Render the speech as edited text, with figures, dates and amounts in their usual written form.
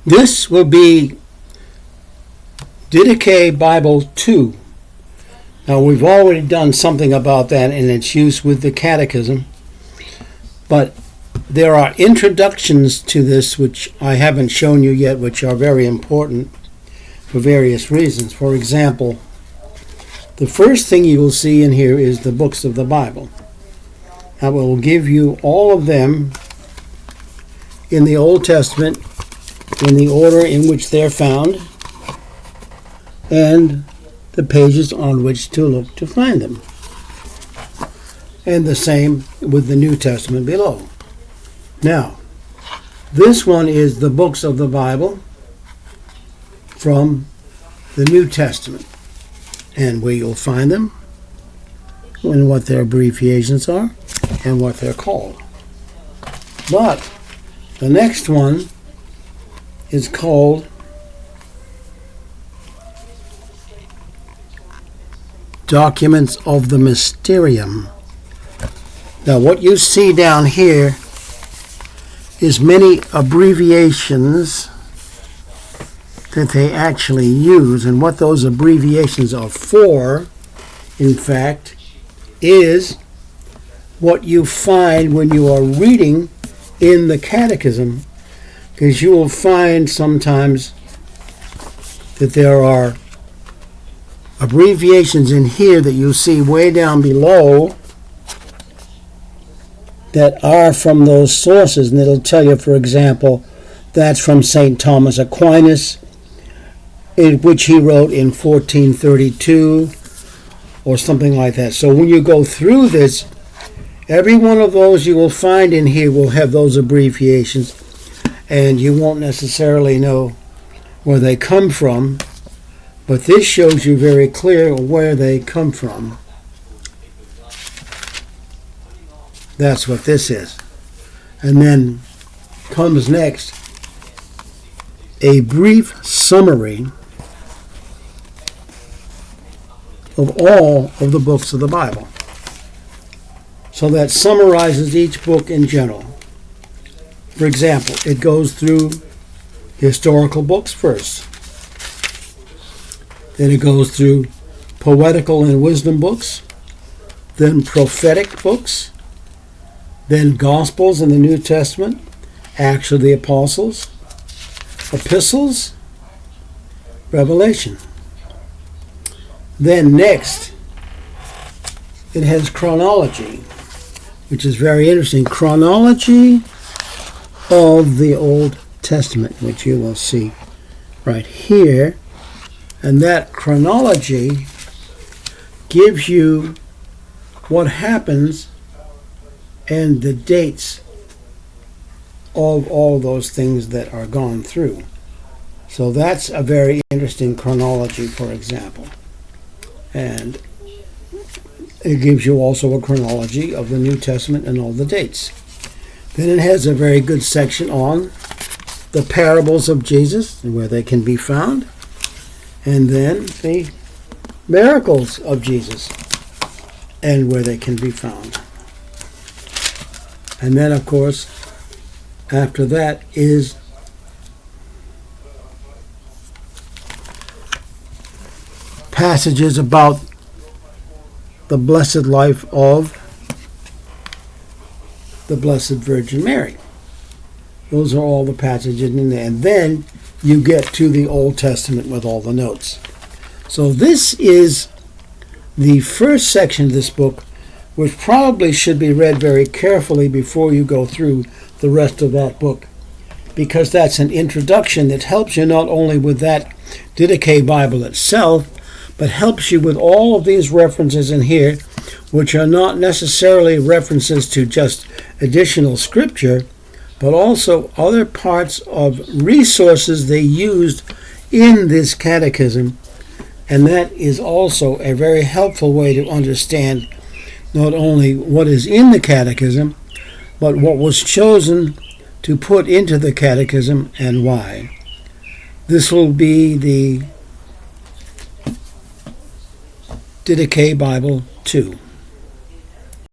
This will be Didache Bible 2. Now, we've already done something about that in its use with the Catechism, but there are introductions to this which I haven't shown you yet, which are very important for various reasons. For example, the first thing you will see in here is the books of the Bible. I will give you all of them in the Old Testament in the order in which they're found and the pages on which to look to find them. And the same with the New Testament below. Now, this one is the books of the Bible from the New Testament, and where you'll find them, and what their abbreviations are, and what they're called. But the next one is called Documents of the Mysterium. Now, what you see down here is many abbreviations that they actually use, and what those abbreviations are for, in fact, is what you find when you are reading in the Catechism, because you will find sometimes that there are abbreviations in here that you see way down below that are from those sources, and it'll tell you, for example, that's from St. Thomas Aquinas, in which he wrote in 1432 or something like that. So when you go through this, every one of those you will find in here will have those abbreviations, and you won't necessarily know where they come from, but this shows you very clear where they come from. That's what this is. And then comes next a brief summary of all of the books of the Bible. So that summarizes each book in general. For example, it goes through historical books first. Then it goes through poetical and wisdom books. Then prophetic books. Then Gospels in the New Testament, Acts of the Apostles, Epistles, Revelation. Then next, it has chronology, which is very interesting. Chronology of the Old Testament, which you will see right here. And that chronology gives you what happens and the dates of all those things that are gone through. So that's a very interesting chronology, for example. And it gives you also a chronology of the New Testament and all the dates. Then it has a very good section on the parables of Jesus and where they can be found. And then the miracles of Jesus and where they can be found. And then, of course, after that is passages about the blessed life of the Blessed Virgin Mary. Those are all the passages in there. And then you get to the Old Testament with all the notes. So this is the first section of this book, which probably should be read very carefully before you go through the rest of that book, because that's an introduction that helps you not only with that Didache Bible itself, but helps you with all of these references in here, which are not necessarily references to just additional scripture, but also other parts of resources they used in this catechism. And that is also a very helpful way to understand not only what is in the catechism, but what was chosen to put into the catechism and why. This will be the Didache Bible 2.